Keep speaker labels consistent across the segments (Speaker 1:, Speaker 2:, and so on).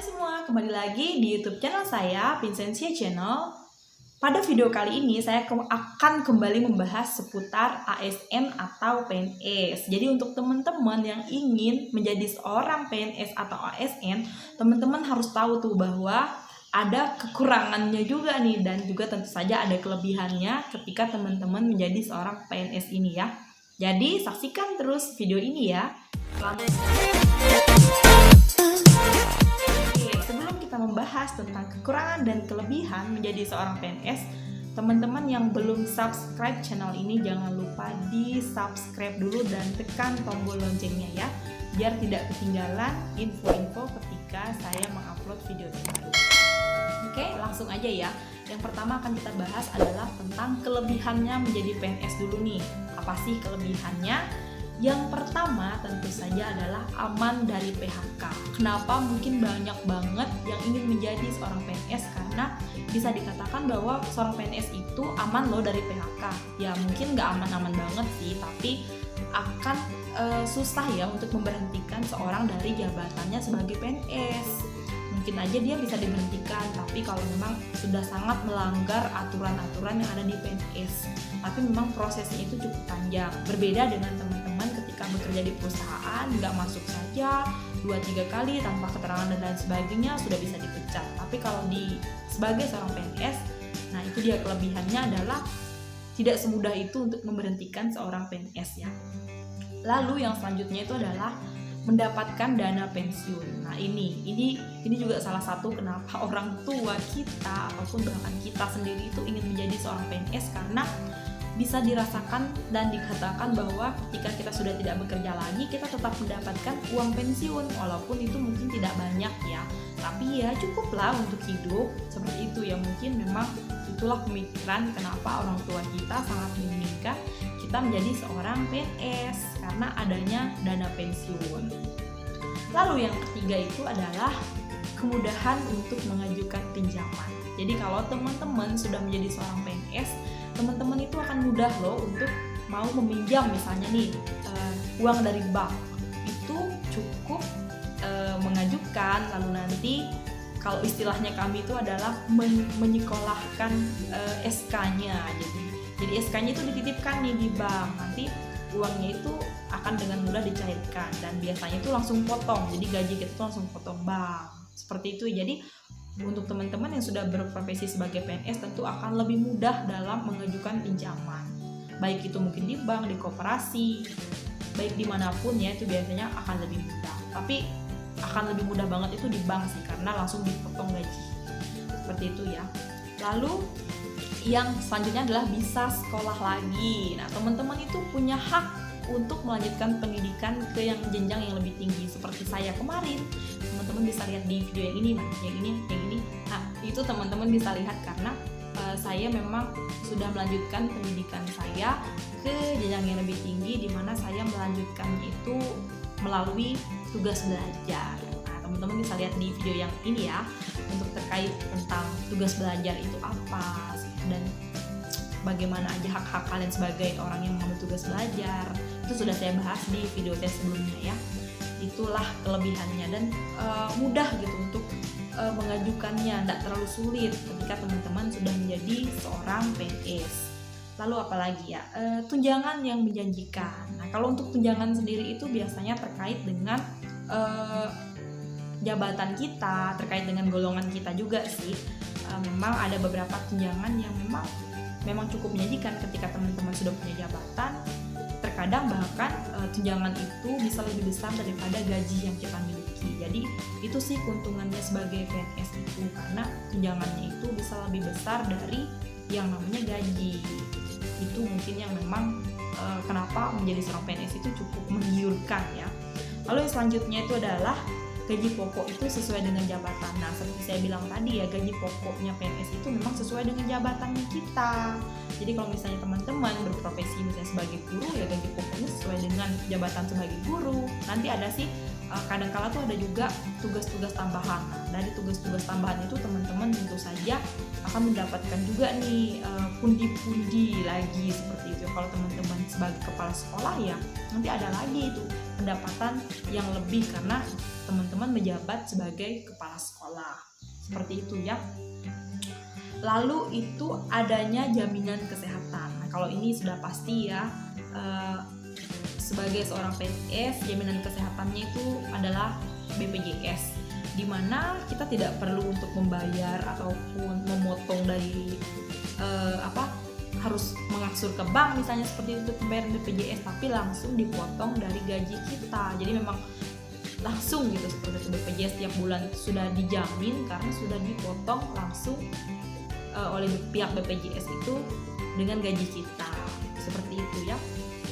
Speaker 1: semua, kembali lagi di YouTube channel saya, Vincentia Channel. Pada video kali ini saya akan kembali membahas seputar ASN atau PNS. Jadi untuk teman-teman yang ingin menjadi seorang PNS atau ASN, teman-teman harus tahu tuh bahwa ada kekurangannya juga nih, dan juga tentu saja ada kelebihannya ketika teman-teman menjadi seorang PNS ini ya. Jadi saksikan terus video ini ya. Sebelum kita membahas tentang kekurangan dan kelebihan menjadi seorang PNS, teman-teman yang belum subscribe channel ini jangan lupa di subscribe dulu dan tekan tombol loncengnya ya, biar tidak ketinggalan info-info ketika saya mengupload video terbaru. Oke, langsung aja ya. Yang pertama akan kita bahas adalah tentang kelebihannya menjadi PNS dulu nih. Apa sih kelebihannya? Yang pertama tentu saja adalah aman dari PHK. Kenapa mungkin banyak banget yang ingin menjadi seorang PNS? Karena bisa dikatakan bahwa seorang PNS itu aman loh dari PHK. Ya mungkin nggak aman-aman banget sih, tapi akan susah ya untuk memberhentikan seorang dari jabatannya sebagai PNS. Mungkin aja dia bisa diberhentikan, tapi kalau memang sudah sangat melanggar aturan-aturan yang ada di PNS. Tapi memang prosesnya itu cukup panjang. Berbeda dengan teman-teman ketika bekerja di perusahaan, nggak masuk saja 2-3 kali tanpa keterangan dan lain sebagainya sudah bisa dipecat. Tapi kalau sebagai seorang PNS, nah itu dia kelebihannya adalah tidak semudah itu untuk memberhentikan seorang PNS ya. Lalu yang selanjutnya itu adalah mendapatkan dana pensiun. Nah ini juga salah satu kenapa orang tua kita ataupun bahkan kita sendiri itu ingin menjadi seorang PNS, karena bisa dirasakan dan dikatakan bahwa ketika kita sudah tidak bekerja lagi, kita tetap mendapatkan uang pensiun, walaupun itu mungkin tidak banyak ya, tapi ya cukuplah untuk hidup. Seperti itu ya, mungkin memang itulah pemikiran kenapa orang tua kita sangat menginginkan kita menjadi seorang PNS karena adanya dana pensiun. Lalu yang ketiga itu adalah kemudahan untuk mengajukan pinjaman. Jadi kalau teman-teman sudah menjadi seorang PNS, teman-teman itu akan mudah loh untuk mau meminjam misalnya nih uang dari bank. Itu cukup mengajukan, lalu nanti kalau istilahnya kami itu adalah menyekolahkan SK-nya. Jadi SK-nya itu dititipkan nih di bank, nanti uangnya itu akan dengan mudah dicairkan, dan biasanya itu langsung potong, jadi gaji kita itu langsung potong bank. Seperti itu. Jadi untuk teman-teman yang sudah berprofesi sebagai PNS tentu akan lebih mudah dalam mengajukan pinjaman, baik itu mungkin di bank, di koperasi, baik dimanapun ya, itu biasanya akan lebih mudah. Tapi akan lebih mudah banget itu di bank sih, karena langsung dipotong gaji. Seperti itu ya. Lalu yang selanjutnya adalah bisa sekolah lagi. Nah, teman-teman itu punya hak untuk melanjutkan pendidikan ke jenjang yang lebih tinggi. Seperti saya kemarin, teman-teman bisa lihat di video yang ini. Nah, itu teman-teman bisa lihat karena saya memang sudah melanjutkan pendidikan saya ke jenjang yang lebih tinggi, di mana saya melanjutkannya itu melalui tugas belajar. Nah, teman-teman bisa lihat di video yang ini ya, untuk terkait tentang tugas belajar itu apa dan bagaimana aja hak-hak kalian sebagai orang yang mengambil tugas belajar. Itu sudah saya bahas di video saya sebelumnya ya. Itulah kelebihannya, dan mudah gitu untuk mengajukannya, tidak terlalu sulit ketika teman-teman sudah menjadi seorang PNS. Lalu apalagi ya, tunjangan yang menjanjikan. Nah, kalau untuk tunjangan sendiri itu biasanya terkait dengan jabatan kita, terkait dengan golongan kita juga sih. Memang ada beberapa tunjangan yang memang cukup menjanjikan ketika teman-teman sudah punya jabatan. Terkadang bahkan tunjangan itu bisa lebih besar daripada gaji yang kita miliki. Jadi itu sih keuntungannya sebagai PNS itu, karena tunjangannya itu bisa lebih besar dari yang namanya gaji. Itu mungkin yang memang kenapa menjadi seorang PNS itu cukup menggiurkan ya. Lalu yang selanjutnya itu adalah gaji pokok itu sesuai dengan jabatan. Nah, seperti saya bilang tadi ya, gaji pokoknya PNS itu memang sesuai dengan jabatan kita. Jadi kalau misalnya teman-teman berprofesi misalnya sebagai guru, ya gaji pokoknya sesuai dengan jabatan sebagai guru. Nanti ada sih kadang-kala tuh ada juga tugas-tugas tambahan. Nah, dari tugas-tugas tambahan itu teman-teman tentu saja akan mendapatkan juga nih pundi-pundi lagi seperti itu. Kalau teman-teman sebagai kepala sekolah ya nanti ada lagi itu pendapatan yang lebih karena teman-teman menjabat sebagai kepala sekolah. Seperti itu ya. Lalu itu adanya jaminan kesehatan. Nah, kalau ini sudah pasti ya, sebagai seorang PNS jaminan kesehatannya itu adalah BPJS, di mana kita tidak perlu untuk membayar ataupun memotong dari harus mengaksur ke bank misalnya seperti itu pembayaran BPJS, tapi langsung dipotong dari gaji kita. Jadi memang langsung gitu seperti itu, BPJS tiap bulan itu sudah dijamin karena sudah dipotong langsung oleh pihak BPJS itu dengan gaji kita, seperti itu ya.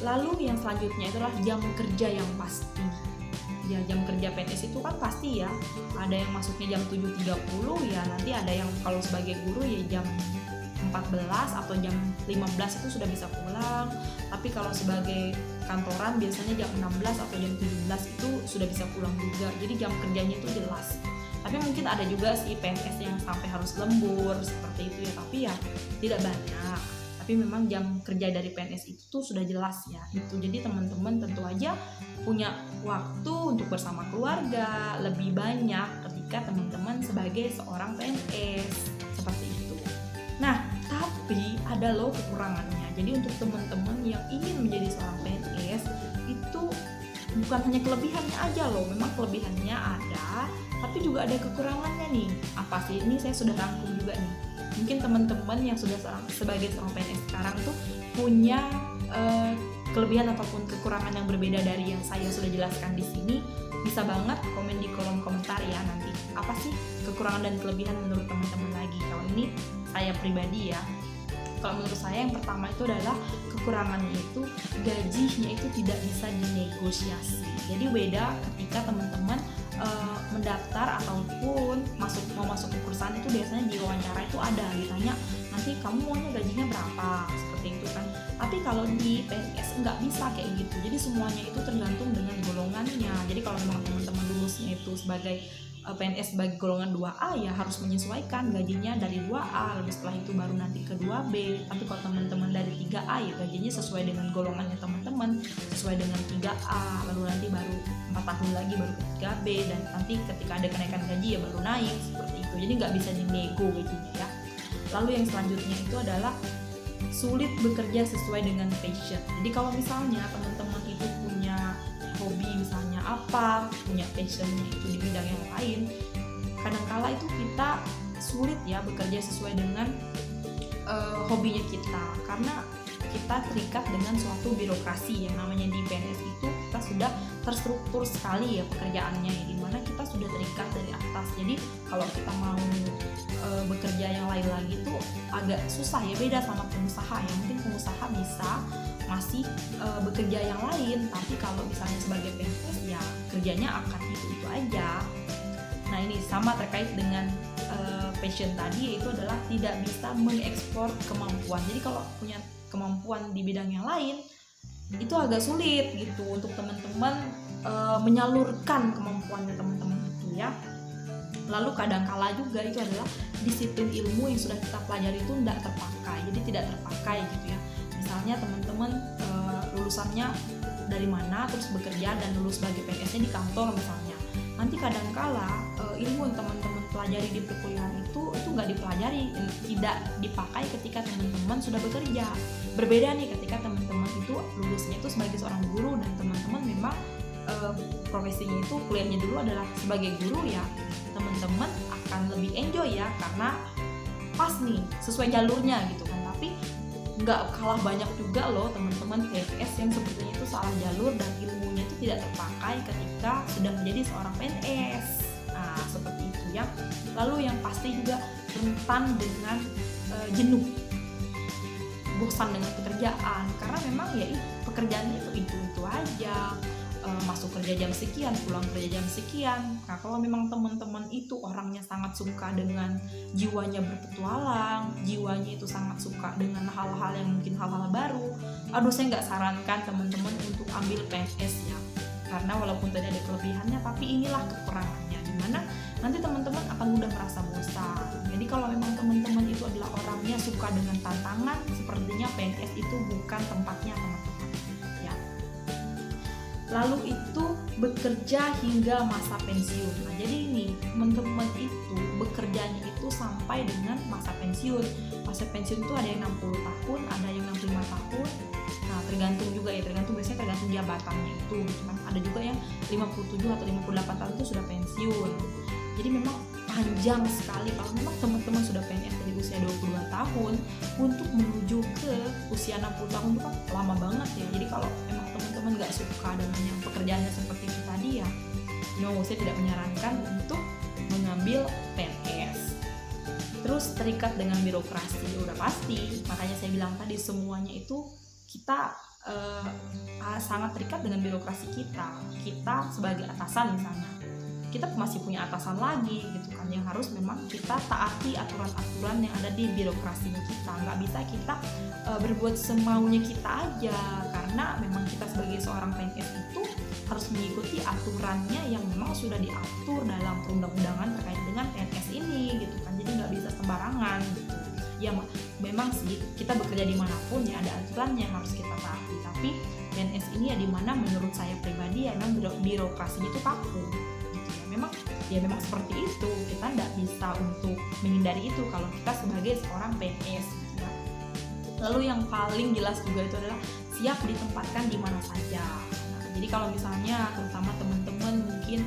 Speaker 1: Lalu yang selanjutnya itulah jam kerja yang pasti. Ya, jam kerja PNS itu kan pasti ya, ada yang masuknya jam 7.30 ya, nanti ada yang kalau sebagai guru ya jam 14 atau jam 15 itu sudah bisa pulang. Tapi kalau sebagai kantoran biasanya jam 16 atau jam 17 itu sudah bisa pulang juga. Jadi jam kerjanya itu jelas. Tapi mungkin ada juga sih PNS yang sampai harus lembur seperti itu ya, tapi ya tidak banyak. Tapi memang jam kerja dari PNS itu tuh sudah jelas ya. Itu jadi teman-teman tentu aja punya waktu untuk bersama keluarga lebih banyak ketika teman-teman sebagai seorang PNS seperti itu. Nah, tapi ada loh kekurangannya. Jadi untuk teman-teman yang ingin menjadi seorang PNS itu bukan hanya kelebihannya aja loh, memang kelebihannya ada, tapi juga ada kekurangannya nih. Apa sih? Ini saya sudah rangkum juga nih. Mungkin teman-teman yang sudah sebagai seorang PNS sekarang tuh punya kelebihan ataupun kekurangan yang berbeda dari yang saya sudah jelaskan di sini. Bisa banget komen di kolom komentar ya nanti. Apa sih kekurangan dan kelebihan menurut teman-teman lagi? Kalau ini saya pribadi ya. Kalau menurut saya yang pertama itu adalah kekurangannya itu gajinya itu tidak bisa dinegosiasi. Jadi beda ketika teman-teman mendaftar ataupun mau masuk ke perusahaan itu biasanya di wawancara itu ada ditanya nanti kamu maunya gajinya berapa seperti itu kan. Tapi kalau di PNS nggak bisa kayak gitu. Jadi semuanya itu tergantung dengan golongannya. Jadi kalau memang teman-teman lulusnya itu sebagai PNS sebagai golongan 2A ya harus menyesuaikan gajinya dari 2A, lalu setelah itu baru nanti ke 2B. Tapi kalau teman-teman dari 3A ya gajinya sesuai dengan golongannya teman-teman, sesuai dengan 3A, lalu nanti baru 4 tahun lagi baru ke 3B, dan nanti ketika ada kenaikan gaji ya baru naik seperti itu. Jadi nggak bisa dinego gajinya ya. Lalu yang selanjutnya itu adalah sulit bekerja sesuai dengan passion. Jadi kalau misalnya teman-teman itu punya hobi misalnya apa, punya passionnya itu di bidang yang lain, kadangkala itu kita sulit ya bekerja sesuai dengan hobinya kita, karena kita terikat dengan suatu birokrasi yang namanya di PNS itu kita sudah terstruktur sekali ya pekerjaannya, di mana kita sudah terikat dari atas. Jadi kalau kita mau bekerja yang lain lagi tuh agak susah ya, beda sama pengusaha ya. Mungkin pengusaha bisa masih bekerja yang lain, tapi kalau misalnya sebagai PNS ya kerjanya akan itu aja. Nah ini sama terkait dengan passion tadi, yaitu adalah tidak bisa mengekspor kemampuan. Jadi kalau punya kemampuan di bidang yang lain itu agak sulit gitu untuk teman-teman menyalurkan kemampuannya teman-teman itu ya. Lalu kadangkala juga itu adalah disiplin ilmu yang sudah kita pelajari itu tidak terpakai, jadi tidak terpakai gitu ya. Misalnya teman-teman lulusannya dari mana terus bekerja dan lulus sebagai PNS-nya di kantor misalnya, nanti kadangkala ilmu yang teman-teman pelajari di perkuliahan itu nggak dipelajari, tidak dipakai ketika teman-teman sudah bekerja. Berbeda nih ketika teman-teman itu lulusnya itu sebagai seorang guru dan teman-teman memang profesinya itu kuliahnya dulu adalah sebagai guru ya, teman-teman akan lebih enjoy ya karena pas nih sesuai jalurnya gitu kan. Tapi nggak kalah banyak juga loh teman-teman PNS yang sebetulnya itu salah jalur dan ilmunya itu tidak terpakai ketika sudah menjadi seorang PNS. Nah seperti itu ya. Lalu yang pasti juga rentan dengan jenuh, bosan dengan pekerjaan, karena memang ya pekerjaannya itu aja. Masuk kerja jam sekian, pulang kerja jam sekian. Nah kalau memang teman-teman itu orangnya sangat suka dengan jiwanya berpetualang, jiwanya itu sangat suka dengan hal-hal yang mungkin hal-hal baru, saya nggak sarankan teman-teman untuk ambil PNS ya. karena walaupun tadi ada kelebihannya, tapi inilah kekurangannya, dimana nanti teman-teman akan mudah merasa bosan. Jadi kalau memang teman-teman itu adalah orangnya suka dengan tantangan, sepertinya PNS itu bukan tempatnya teman-teman ya. Lalu itu bekerja hingga masa pensiun. Nah, jadi ini teman-teman itu bekerjanya itu sampai dengan masa pensiun. Masa pensiun itu ada yang 60 tahun, ada yang 65 tahun. Nah, tergantung juga ya, biasanya tergantung jabatannya itu. Cuman ada juga yang 57 atau 58 tahun itu sudah pensiun. Jadi memang panjang sekali kalau memang teman-teman sudah PNS dari usia 22 tahun untuk menuju ke usia 60 tahun itu kan lama banget ya. Jadi kalau memang teman-teman gak suka dengan yang pekerjaannya seperti itu tadi ya, saya tidak menyarankan untuk mengambil PNS. Terus terikat dengan birokrasi, udah pasti. Makanya saya bilang tadi semuanya itu kita sangat terikat dengan birokrasi kita sebagai atasan misalnya, kita masih punya atasan lagi gitu kan, yang harus memang kita taati aturan-aturan yang ada di birokrasinya kita. Nggak bisa kita berbuat semaunya kita aja, karena memang kita sebagai seorang PNS itu harus mengikuti aturannya yang memang sudah diatur dalam perundang-undangan terkait dengan PNS ini gitu kan. Jadi nggak bisa sembarangan gitu ya. Memang sih kita bekerja dimanapun ya ada aturannya yang harus kita taati, tapi PNS ini ya dimana menurut saya pribadi ya memang birokrasinya itu kaku. Memang seperti itu, kita tidak bisa untuk menghindari itu kalau kita sebagai seorang PNS gitu ya. Lalu yang paling jelas juga itu adalah siap ditempatkan di mana saja. Nah, jadi kalau misalnya terutama teman-teman mungkin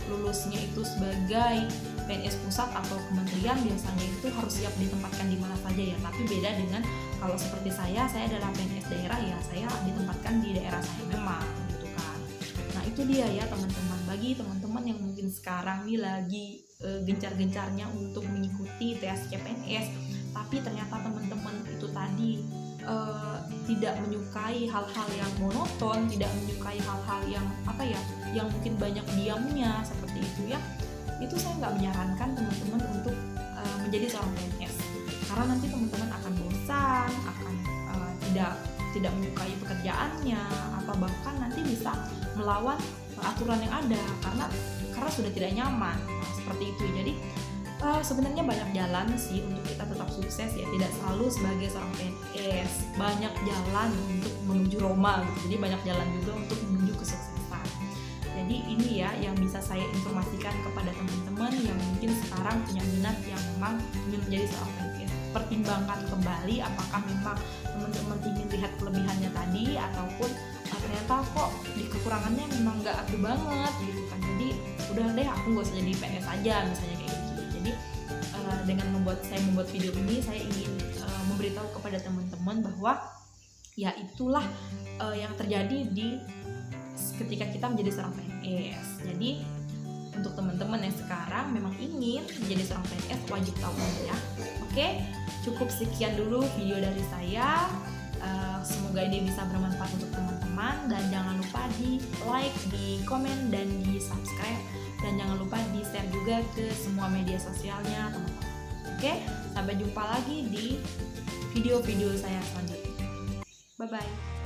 Speaker 1: lulusnya itu sebagai PNS pusat atau kementerian, biasanya itu harus siap ditempatkan di mana saja ya. Tapi beda dengan kalau seperti saya adalah PNS daerah ya, saya ditempatkan di daerah saya memang gitu kan. Nah itu dia ya teman-teman, bagi teman-teman yang mungkin sekarang nih lagi gencar-gencarnya untuk mengikuti tes CPNS, tapi ternyata teman-teman itu tadi tidak menyukai hal-hal yang monoton, tidak menyukai hal-hal yang yang mungkin banyak diamnya seperti itu ya, itu saya nggak menyarankan teman-teman untuk menjadi seorang PNS, karena nanti teman-teman akan bosan, akan tidak menyukai pekerjaannya, atau bahkan nanti bisa melawan aturan yang ada karena sudah tidak nyaman. Nah, seperti itu. Jadi sebenarnya banyak jalan sih untuk kita tetap sukses ya, tidak selalu sebagai seorang PNS. Banyak jalan untuk menuju Roma gitu. Jadi banyak jalan juga untuk menuju kesuksesan. Jadi ini ya yang bisa saya informasikan kepada teman-teman yang mungkin sekarang punya minat yang memang ingin menjadi seorang PNS. Pertimbangkan kembali apakah memang teman-teman ingin lihat kelebihannya tadi, ataupun ternyata kok di kekurangannya memang nggak ada banget gitu kan. Jadi udah deh aku nggak usah jadi PNS aja misalnya kayak gitu. Jadi dengan membuat video ini, saya ingin memberitahu kepada teman-teman bahwa ya itulah yang terjadi ketika kita menjadi seorang PNS. Jadi untuk teman-teman yang sekarang memang ingin menjadi seorang PNS, wajib tahu ya. Oke, cukup sekian dulu video dari saya. Semoga ini bisa bermanfaat untuk teman-teman, dan jangan lupa di like, di komen, dan di subscribe, dan jangan lupa di share juga ke semua media sosialnya teman-teman. Oke, sampai jumpa lagi di video-video saya selanjutnya. Bye bye.